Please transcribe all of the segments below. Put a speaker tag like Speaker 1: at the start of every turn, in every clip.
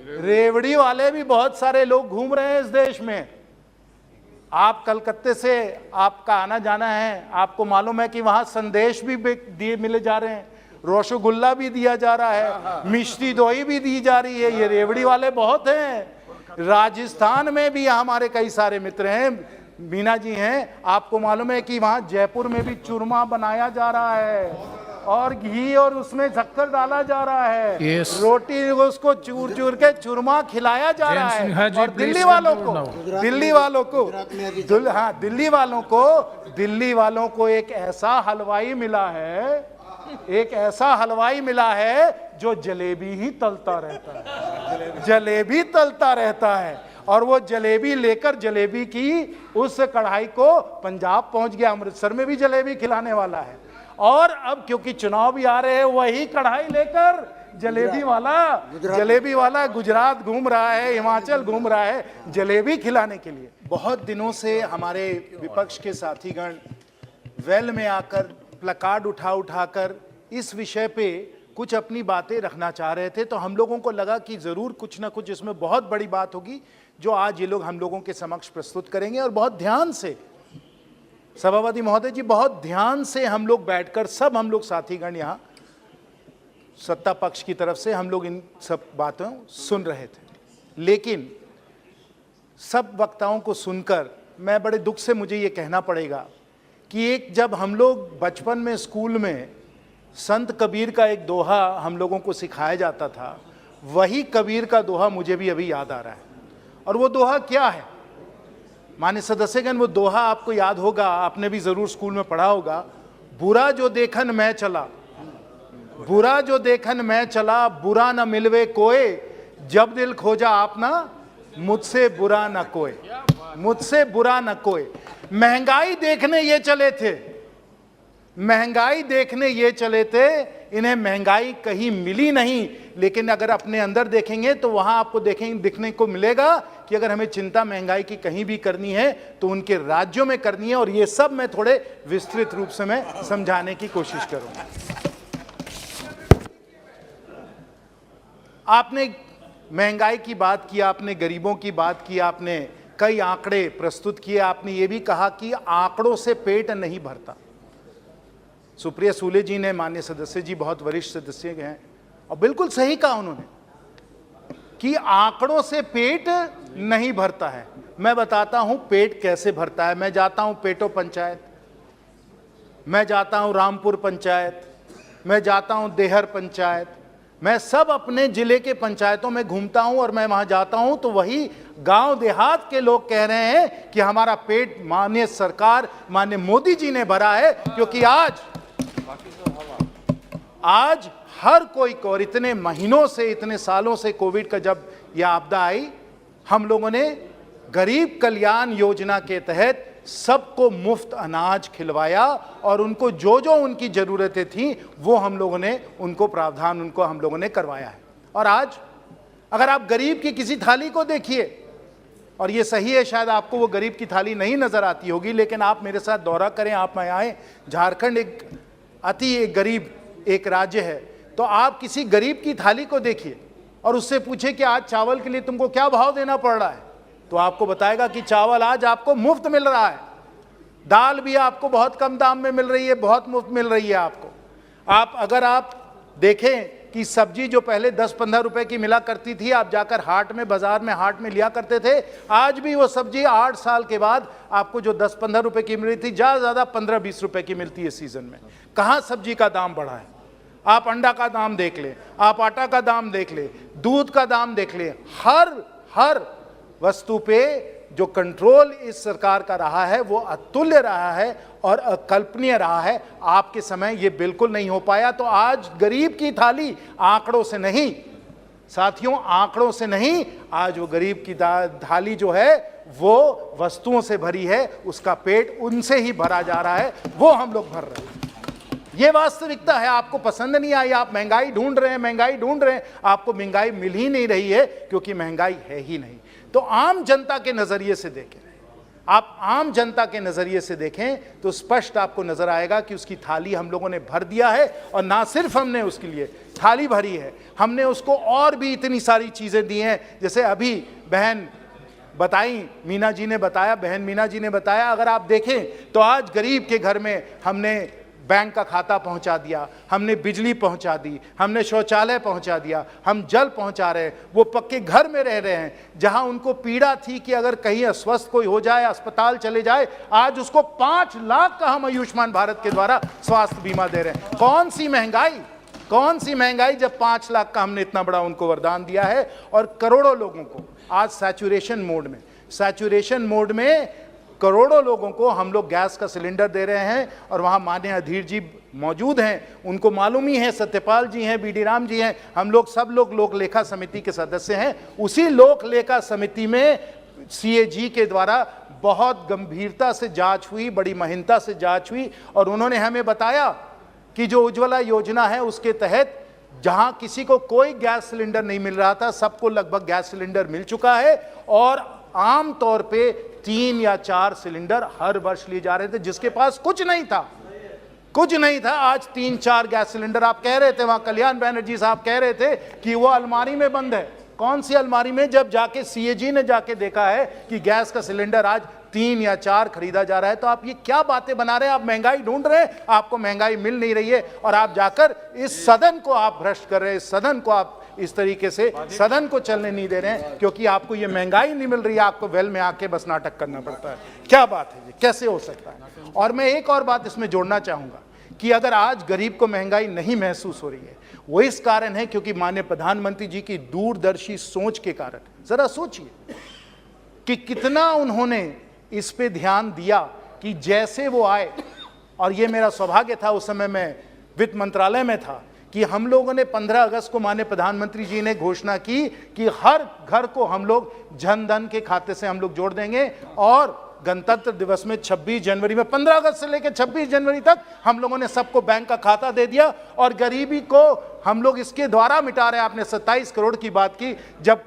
Speaker 1: रेवड़ी वाले भी बहुत सारे लोग घूम रहे हैं इस देश में। आप कलकत्ते से आपका आना जाना है, आपको मालूम है कि वहां संदेश भी दिए मिले जा रहे हैं, रसगुल्ला भी दिया जा रहा है, मिष्टी दोई भी दी जा रही है। ये रेवड़ी वाले बहुत हैं। राजस्थान में भी हमारे कई सारे मित्र हैं, मीना जी हैं, आपको मालूम है कि वहां जयपुर में भी चूरमा बनाया जा रहा है और घी और उसमें शक्कर डाला जा रहा है। रोटी उसको चूर चूर के चूरमा खिलाया जा रहा है। और दिल्ली वालों को एक ऐसा हलवाई मिला है जो जलेबी ही तलता रहता है और वो जलेबी लेकर जलेबी की उस कढ़ाई को पंजाब पहुंच गया, अमृतसर में भी जलेबी खिलाने वाला है। और अब क्योंकि चुनाव भी आ रहे हैं, वही कढ़ाई लेकर जलेबी वाला गुजरात घूम रहा है, हिमाचल घूम रहा है जलेबी खिलाने के लिए। बहुत दिनों से हमारे विपक्ष के साथीगण वेल में आकर प्लकार्ड उठाकर इस विषय पे कुछ अपनी बातें रखना चाह रहे थे, तो हम लोगों को लगा कि जरूर कुछ ना कुछ इसमें बहुत बड़ी बात होगी जो आज ये लोग हम लोगों के समक्ष प्रस्तुत करेंगे। और बहुत ध्यान से सभापति महोदय जी, बहुत ध्यान से हम लोग बैठकर हम लोग साथीगण यहाँ सत्ता पक्ष की तरफ से हम लोग इन सब बातों सुन रहे थे। लेकिन सब वक्ताओं को सुनकर मैं बड़े दुख से मुझे ये कहना पड़ेगा कि एक जब हम लोग बचपन में स्कूल में संत कबीर का एक दोहा हम लोगों को सिखाया जाता था, वही कबीर का दोहा मुझे भी अभी याद आ रहा है। और वो दोहा क्या है माननीय सदस्यगण, वो दोहा आपको याद होगा, आपने भी जरूर स्कूल में पढ़ा होगा। बुरा जो देखन मैं चला, बुरा न मिलवे कोई, जब दिल खोजा आपना, मुझसे बुरा न कोई। महंगाई देखने ये चले थे, इन्हें महंगाई कहीं मिली नहीं। लेकिन अगर अपने अंदर देखेंगे तो वहां आपको दिखने को मिलेगा कि अगर हमें चिंता महंगाई की कहीं भी करनी है तो उनके राज्यों में करनी है। और ये सब मैं थोड़े विस्तृत रूप से मैं समझाने की कोशिश करूंगा। आपने महंगाई की बात की, आपने गरीबों की बात की, आपने कई आंकड़े प्रस्तुत किए, आपने ये भी कहा कि आंकड़ों से पेट नहीं भरता। सुप्रिया सूले जी ने, माननीय सदस्य जी बहुत वरिष्ठ सदस्य हैं, और बिल्कुल सही कहा उन्होंने कि आंकड़ों से पेट नहीं भरता है। मैं बताता हूं पेट कैसे भरता है। मैं जाता हूं पेटो पंचायत, मैं जाता हूं रामपुर पंचायत, मैं जाता हूं देहर पंचायत, मैं सब अपने जिले के पंचायतों में घूमता हूं और मैं वहां जाता हूं तो वही गांव देहात के लोग कह रहे हैं कि हमारा पेट माननीय सरकार, माननीय मोदी जी ने भरा है। क्योंकि आज हर कोई को, और इतने महीनों से, इतने सालों से कोविड का जब यह आपदा आई, हम लोगों ने गरीब कल्याण योजना के तहत सबको मुफ्त अनाज खिलवाया और उनको जो जो उनकी ज़रूरतें थी वो हम लोगों ने उनको प्रावधान उनको हम लोगों ने करवाया है। और आज अगर आप गरीब की किसी थाली को देखिए, और ये सही है शायद आपको वो गरीब की थाली नहीं नज़र आती होगी, लेकिन आप मेरे साथ दौरा करें, आप में आए, झारखंड एक अति गरीब एक राज्य है, तो आप किसी गरीब की थाली को देखिए और उससे पूछे कि आज चावल के लिए तुमको क्या भाव देना पड़ रहा है, तो आपको बताएगा कि चावल आज आपको मुफ्त मिल रहा है, दाल भी आपको बहुत कम दाम में मिल रही है, बहुत मुफ्त मिल रही है आपको। अगर आप देखें कि सब्जी जो पहले 10-15 रुपए की मिला करती थी, आप जाकर बाजार में हाट में लिया करते थे, आज भी वो सब्जी 8 साल के बाद आपको जो 10-15 रुपए की मिल रही थी, ज़्यादा 15-20 रुपए की मिलती है सीजन में। कहाँ सब्जी का दाम बढ़ा है? आप अंडा का दाम देख ले, आप आटा का दाम देख ले, दूध का दाम देख ले, हर वस्तु पे जो कंट्रोल इस सरकार का रहा है वो अतुल्य रहा है और अकल्पनीय रहा है। आपके समय ये बिल्कुल नहीं हो पाया। तो आज गरीब की थाली आंकड़ों से नहीं साथियों, आंकड़ों से नहीं, आज वो गरीब की थाली जो है वो वस्तुओं से भरी है, उसका पेट उनसे ही भरा जा रहा है, वो हम लोग भर रहे हैं। ये वास्तविकता है। आपको पसंद नहीं आई, आप महंगाई ढूंढ रहे हैं, आपको महंगाई मिल ही नहीं रही है क्योंकि महंगाई है ही नहीं। तो आम जनता के नजरिए से देखें, आप आम जनता के नजरिए से देखें तो स्पष्ट आपको नजर आएगा कि उसकी थाली हम लोगों ने भर दिया है, और ना सिर्फ हमने उसके लिए थाली भरी है, हमने उसको और भी इतनी सारी चीजें दी हैं। जैसे अभी बहन बताई, मीना जी ने बताया, बहन मीना जी ने बताया, अगर आप देखें तो आज गरीब के घर में हमने बैंक का खाता पहुंचा दिया, हमने बिजली पहुंचा दी, हमने शौचालय पहुंचा दिया, हम जल पहुंचा रहे हैं। वो पक्के घर में रह रहे हैं, जहां उनको पीड़ा थी कि अगर कहीं अस्वस्थ कोई हो जाए, अस्पताल चले जाए, आज उसको 5 लाख का हम आयुष्मान भारत के द्वारा स्वास्थ्य बीमा दे रहे हैं। कौन सी महंगाई, कौन सी महंगाई जब 5 लाख का हमने इतना बड़ा उनको वरदान दिया है। और करोड़ों लोगों को आज सैचुरेशन मोड में करोड़ों लोगों को हम लोग गैस का सिलेंडर दे रहे हैं। और वहां माननीय अधीर जी मौजूद हैं, उनको मालूम ही है, सत्यपाल जी हैं, बीडी राम जी हैं, हम लोग सब लोग लोक लेखा समिति के सदस्य हैं। उसी लोक लेखा समिति में सीएजी के द्वारा बहुत गंभीरता से जांच हुई, बड़ी महीनता से जांच हुई, और उन्होंने हमें बताया कि जो उज्ज्वला योजना है उसके तहत जहां किसी को कोई गैस सिलेंडर नहीं मिल रहा था, सबको लगभग गैस सिलेंडर मिल चुका है। और आम तौर पे 3 या 4 सिलेंडर हर वर्ष लिए जा रहे थे। जिसके पास कुछ नहीं था आज 3-4 गैस सिलेंडर। आप कह रहे थे, वहां कल्याण बनर्जी साहब कह रहे थे कि वो अलमारी में बंद है। कौन सी अलमारी में? जब जाके सीएजी ने जाके देखा है कि गैस का सिलेंडर आज 3 या 4 खरीदा जा रहा है। तो आप ये क्या बातें बना रहे हैं? आप महंगाई ढूंढ रहे हैं, आपको महंगाई मिल नहीं रही है, और आप जाकर इस सदन को आप भ्रष्ट कर रहे हैं। इस सदन को आप इस तरीके से सदन को चलने नहीं दे रहे हैं, क्योंकि आपको ये महंगाई नहीं मिल रही है, आपको वेल में आके बस नाटक करना पड़ता है। क्या बात है, ये कैसे हो सकता है? और मैं एक और बात इसमें जोड़ना चाहूंगा कि अगर आज गरीब को महंगाई नहीं महसूस हो रही है, वो इस कारण है क्योंकि माननीय प्रधानमंत्री जी की दूरदर्शी सोच के कारण। जरा सोचिए कि कितना उन्होंने इस पे ध्यान दिया कि जैसे वो आए, और ये मेरा सौभाग्य था, उस समय मैं वित्त मंत्रालय में था, कि हम लोगों ने 15 अगस्त को माननीय प्रधानमंत्री जी ने घोषणा की कि हर घर को हम लोग जन धन के खाते से हम लोग जोड़ देंगे। और गणतंत्र दिवस में 26 जनवरी में, 15 अगस्त से लेकर 26 जनवरी तक हम लोगों ने सबको बैंक का खाता दे दिया, और गरीबी को हम लोग इसके द्वारा मिटा रहे हैं। आपने 27 करोड़ की बात की। जब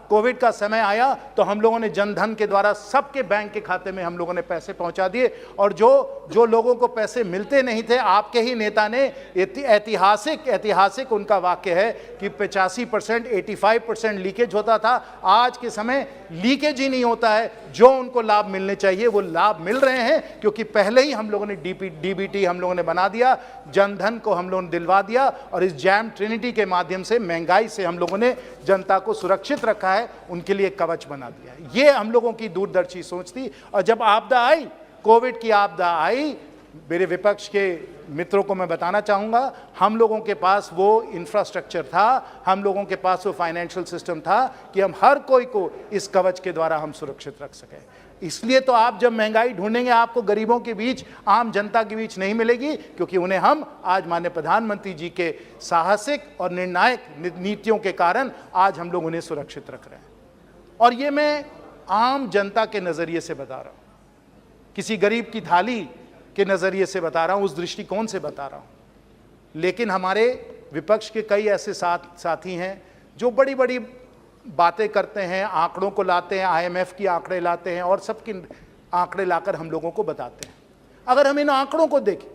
Speaker 1: कोविड का समय आया तो हम लोगों ने जनधन के द्वारा सबके बैंक के खाते में हम लोगों ने पैसे पहुंचा दिए। और जो लोगों को पैसे मिलते नहीं थे, आपके ही नेता ने ऐतिहासिक उनका वाक्य है कि 85%, 85% लीकेज होता था। आज के समय लीकेज ही नहीं होता है। जो उनको लाभ मिलने चाहिए वो लाभ मिल रहे हैं, क्योंकि पहले ही हम लोगों ने डीबीटी हम लोगों ने बना दिया, जनधन को हम लोगों ने दिलवा दिया, और इस जैम ट्रिनिटी के माध्यम से महंगाई से हम लोगों ने जनता को सुरक्षित रखा है, उनके लिए कवच बना दिया। ये हम लोगों की दूरदर्शी सोच थी। और जब आपदा आई, कोविड की आपदा आई, मेरे विपक्ष के मित्रों को मैं बताना चाहूंगा, हम लोगों के पास वो इंफ्रास्ट्रक्चर था, हम लोगों के पास वो फाइनेंशियल सिस्टम था कि हम हर कोई को इस कवच के द्वारा हम सुरक्षित रख सकें। इसलिए तो आप जब महंगाई ढूंढेंगे, आपको गरीबों के बीच, आम जनता के बीच नहीं मिलेगी, क्योंकि उन्हें हम आज माननीय प्रधानमंत्री जी के साहसिक और निर्णायक नीतियों के कारण आज हम लोग उन्हें सुरक्षित रख रहे हैं। और ये मैं आम जनता के नजरिए से बता रहा हूं, किसी गरीब की थाली के नजरिए से बता रहा हूं, उस दृष्टिकोण से बता रहा हूं। लेकिन हमारे विपक्ष के कई ऐसे साथी हैं जो बड़ी बड़ी बातें करते हैं, आंकड़ों को लाते हैं, IMF की आंकड़े लाते हैं, और सबके आंकड़े लाकर हम लोगों को बताते हैं। अगर हम इन आंकड़ों को देखें,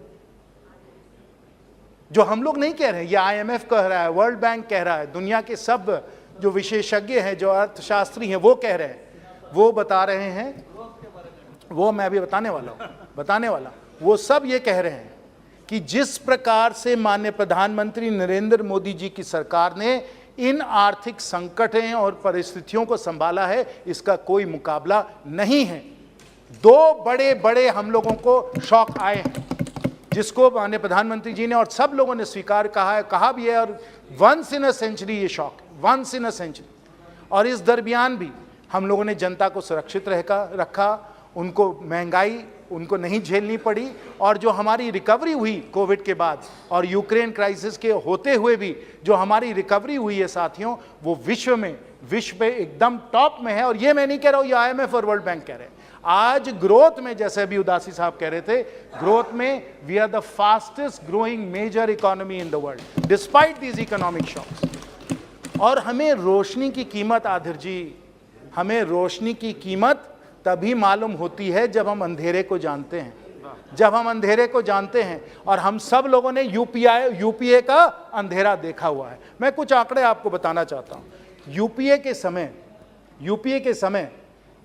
Speaker 1: जो हम लोग नहीं कह रहे हैं, ये IMF कह रहा है, वर्ल्ड बैंक कह रहा है, दुनिया के सब जो विशेषज्ञ हैं, जो अर्थशास्त्री हैं, वो कह रहे हैं, वो बता रहे हैं, वो मैं अभी बताने वाला, वो सब ये कह रहे हैं कि जिस प्रकार से माननीय प्रधानमंत्री नरेंद्र मोदी जी की सरकार ने इन आर्थिक संकटें और परिस्थितियों को संभाला है, इसका कोई मुकाबला नहीं है। 2 बड़े बड़े हम लोगों को शॉक आए हैं, जिसको माननीय प्रधानमंत्री जी ने और सब लोगों ने स्वीकार कहा भी है, और वंस इन अ सेंचुरी ये shock, once in a century. और इस दरमियान भी हम लोगों ने जनता को सुरक्षित रखा, उनको महंगाई उनको नहीं झेलनी पड़ी। और जो हमारी रिकवरी हुई कोविड के बाद और यूक्रेन क्राइसिस के होते हुए भी जो हमारी रिकवरी हुई है साथियों, वो विश्व पे एकदम टॉप में है। और ये मैं नहीं कह रहा हूँ, ये IMF और वर्ल्ड बैंक कह रहे हैं। आज ग्रोथ में, जैसे अभी उदासी साहब कह रहे थे, ग्रोथ में we are the fastest growing major economy in the world despite these economic shocks. और हमें रोशनी की कीमत, आधिर जी, हमें रोशनी की कीमत तभी मालूम होती है जब हम अंधेरे को जानते हैं, जब हम अंधेरे को जानते हैं। और हम सब लोगों ने यूपीए का अंधेरा देखा हुआ है। मैं कुछ आंकड़े आपको बताना चाहता हूं। यूपीए के समय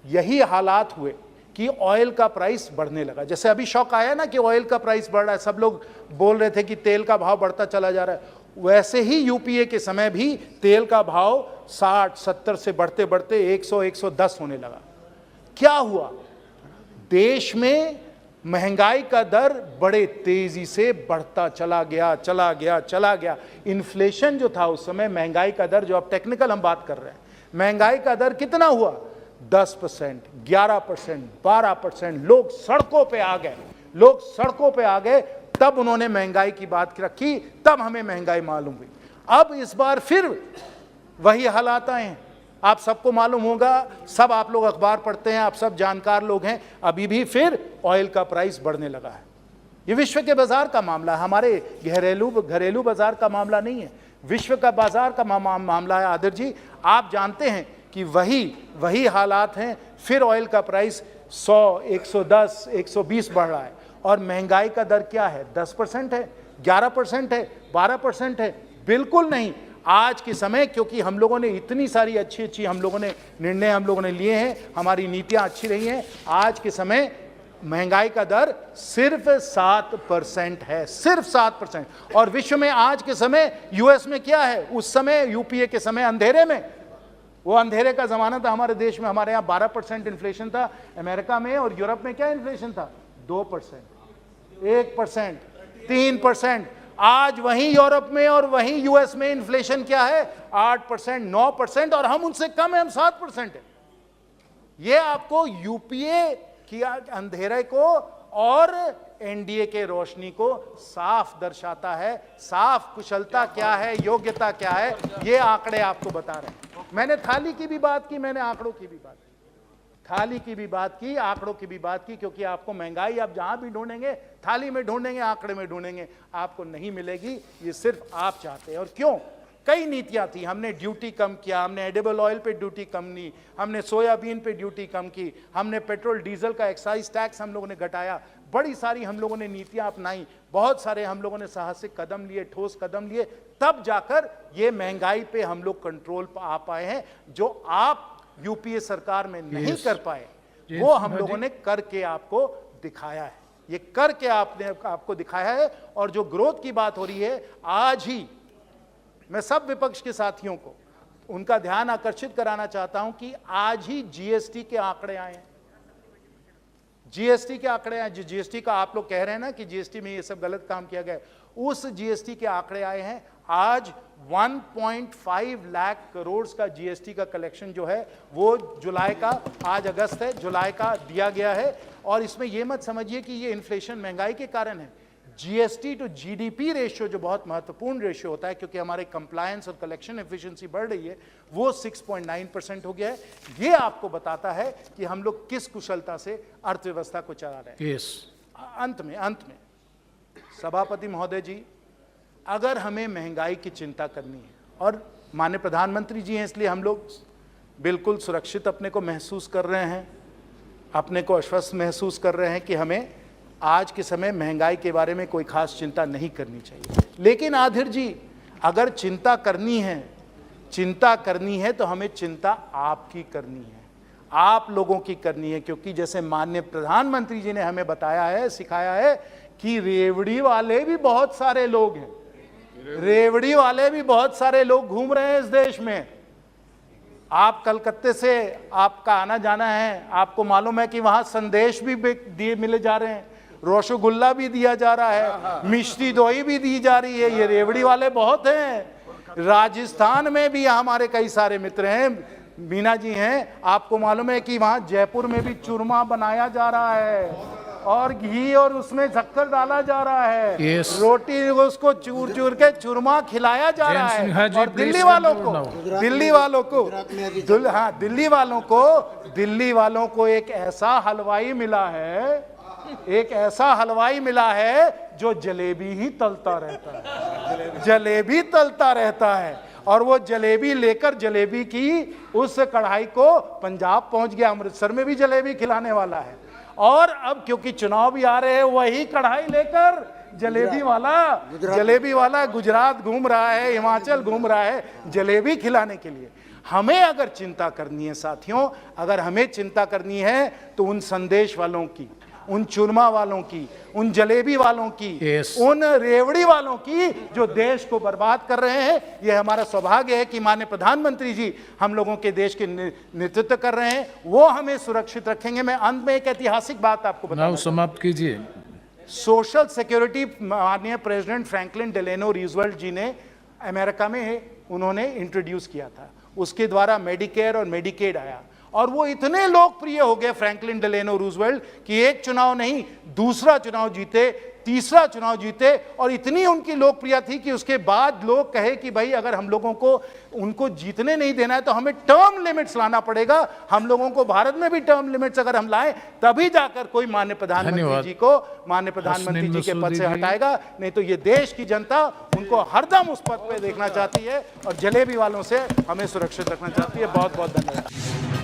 Speaker 1: यही हालात हुए कि ऑयल का प्राइस बढ़ने लगा। जैसे अभी शौक आया ना कि ऑयल का प्राइस बढ़ रहा है, सब लोग बोल रहे थे कि तेल का भाव बढ़ता चला जा रहा है, वैसे ही यूपीए के समय भी तेल का भाव 60-70 से बढ़ते बढ़ते 100-110 होने लगा। क्या हुआ? देश में महंगाई का दर बड़े तेजी से बढ़ता चला गया। इन्फ्लेशन जो था उस समय, महंगाई का दर, जो अब टेक्निकल हम बात कर रहे हैं, महंगाई का दर कितना हुआ? 10%, 11%, 12%। लोग सड़कों पे आ गए। तब उन्होंने महंगाई की बात रखी, तब हमें महंगाई मालूम हुई। अब इस बार फिर वही हालात आए हैं। आप सबको मालूम होगा, सब आप लोग अखबार पढ़ते हैं, आप सब जानकार लोग हैं, अभी भी फिर ऑयल का प्राइस बढ़ने लगा है। ये विश्व के बाजार का मामला है, हमारे घरेलू बाजार का मामला नहीं है, विश्व का बाजार का मामला है। आदिर जी, आप जानते हैं कि वही हालात हैं। फिर ऑयल का प्राइस 100, 110, 120 बढ़ रहा है। और महंगाई का दर क्या है? 10% है, 11% है, 12% है? बिल्कुल नहीं। आज के समय, क्योंकि हम लोगों ने इतनी सारी अच्छी निर्णय हम लोगों ने लिए हैं, हमारी नीतियां अच्छी रही हैं, आज के समय महंगाई का दर सिर्फ 7% है, सिर्फ 7%। और विश्व में आज के समय, यूएस में क्या है? उस समय यूपीए के समय अंधेरे में, वो अंधेरे का जमाना था। हमारे देश में, हमारे यहाँ 12% इन्फ्लेशन था, अमेरिका में और यूरोप में क्या इन्फ्लेशन था? 2%, 1%, 3%। आज वहीं यूरोप में और वहीं यूएस में इन्फ्लेशन क्या है? 8%, 9%। और हम उनसे कम है, हम 7% है। ये आपको यूपीए की अंधेरे को और एनडीए के रोशनी को साफ दर्शाता है। साफ कुशलता क्या है, योग्यता क्या है, ये आंकड़े आपको बता रहे हैं। मैंने थाली की भी बात की, मैंने आंकड़ों की भी बात की, थाली की भी बात की, आंकड़ों की भी बात की, क्योंकि आपको महंगाई आप जहां भी ढूंढेंगे, थाली में ढूंढेंगे, आंकड़े में ढूंढेंगे, आपको नहीं मिलेगी। ये सिर्फ आप चाहते हैं। और क्यों? कई नीतियां थी। हमने ड्यूटी कम किया, हमने एडिबल ऑयल पे ड्यूटी कम की, हमने सोयाबीन पे ड्यूटी कम की, हमने पेट्रोल डीजल का एक्साइज टैक्स हम लोगों ने घटाया। बड़ी सारी हम लोगों ने नीतियां अपनाई, बहुत सारे हम लोगों ने साहसिक कदम लिए, ठोस कदम लिए, तब जाकर ये महंगाई पे हम लोग कंट्रोल पर आ पाए हैं। जो आप यूपीए सरकार में नहीं कर पाए, वो हम लोगों ने करके आपको दिखाया है। ये करके आपको दिखाया है। और जो ग्रोथ की बात हो रही है, आज ही मैं सब विपक्ष के साथियों को उनका ध्यान आकर्षित कराना चाहता हूं कि आज ही जीएसटी के आंकड़े आए हैं। जीएसटी के आंकड़े आए, जो जीएसटी का आप लोग कह रहे हैं ना कि जीएसटी में ये सब गलत काम किया गया, उस जीएसटी के आंकड़े आए हैं। आज 1.5 लाख करोड़ का जीएसटी का कलेक्शन जो है, वो जुलाई का, आज अगस्त है, जुलाई का दिया गया है। और इसमें यह मत समझिए कि ये इन्फ्लेशन, महंगाई के कारण है। जीएसटी टू जीडीपी रेशियो, जो बहुत महत्वपूर्ण रेशियो होता है, क्योंकि हमारे कंप्लायंस और कलेक्शन एफिशिएंसी बढ़ रही है, वो 6.9% हो गया है। ये आपको बताता है कि हम लोग किस कुशलता से अर्थव्यवस्था को चला रहे हैं। अंत में सभापति महोदय जी, अगर हमें महंगाई की चिंता करनी है, और माननीय प्रधानमंत्री जी हैं, इसलिए हम लोग बिल्कुल सुरक्षित अपने को महसूस कर रहे हैं, अपने को आश्वस्त महसूस कर रहे हैं कि हमें आज के समय महंगाई के बारे में कोई खास चिंता नहीं करनी चाहिए। लेकिन आधिर जी, अगर चिंता करनी है तो हमें चिंता आपकी करनी है, आप लोगों की करनी है। क्योंकि जैसे माननीय प्रधानमंत्री जी ने हमें बताया है, सिखाया है कि रेवड़ी वाले भी बहुत सारे लोग हैं, रेवड़ी वाले भी बहुत सारे लोग घूम रहे हैं इस देश में। आप कलकत्ते से आपका आना जाना है, आपको मालूम है कि वहां संदेश भी दिए मिले जा रहे हैं, रसगुल्ला भी दिया जा रहा है, मिष्टी दोई भी दी जा रही है। ये रेवड़ी वाले बहुत हैं। राजस्थान में भी हमारे कई सारे मित्र हैं, मीना जी हैं, आपको मालूम है कि वहां जयपुर में भी चूरमा बनाया जा रहा है और घी और उसमें शक्कर डाला जा रहा है। रोटी उसको चूर चूर के चूरमा खिलाया जा रहा है। और दिल्ली वालों को एक ऐसा हलवाई मिला है, जो जलेबी ही तलता रहता है, जलेबी तलता रहता है। और वो जलेबी लेकर जलेबी की उस कढ़ाई को पंजाब पहुंच गया, अमृतसर में भी जलेबी खिलाने वाला है। और अब क्योंकि चुनाव भी आ रहे हैं, वही कढ़ाई लेकर जलेबी वाला गुजरात घूम रहा है, हिमाचल घूम रहा है जलेबी खिलाने के लिए। हमें अगर चिंता करनी है साथियों, अगर हमें चिंता करनी है तो उन संदेश वालों की, उन चुरमा वालों की, उन जलेबी वालों की, उन रेवड़ी वालों की जो देश को बर्बाद कर रहे हैं। यह हमारा सौभाग्य है कि माननीय प्रधानमंत्री जी हम लोगों के देश के नेतृत्व कर रहे हैं, वो हमें सुरक्षित रखेंगे। मैं अंत में एक ऐतिहासिक बात आपको बताऊं,
Speaker 2: समाप्त कीजिए।
Speaker 1: सोशल सिक्योरिटी माननीय प्रेसिडेंट फ्रैंकलिन डेलेनो रूजवेल्ट जी ने अमेरिका में उन्होंने इंट्रोड्यूस किया था, उसके द्वारा मेडिकेयर और मेडिकेड आया और वो इतने लोकप्रिय हो गए फ्रैंकलिन डेलेनो रूजवेल्ट कि एक चुनाव नहीं, दूसरा चुनाव जीते, तीसरा चुनाव जीते और इतनी उनकी लोकप्रियता थी कि उसके बाद लोग कहे कि भाई अगर हम लोगों को उनको जीतने नहीं देना है तो हमें टर्म लिमिट्स लाना पड़ेगा। हम लोगों को भारत में भी टर्म लिमिट्स अगर हम लाएं तभी जाकर कोई माननीय प्रधानमंत्री जी के पद से हटाएगा, नहीं तो ये देश की जनता उनको हरदम उस पद पे देखना चाहती है और जलेबी वालों से हमें सुरक्षित रखना चाहती है। बहुत बहुत धन्यवाद।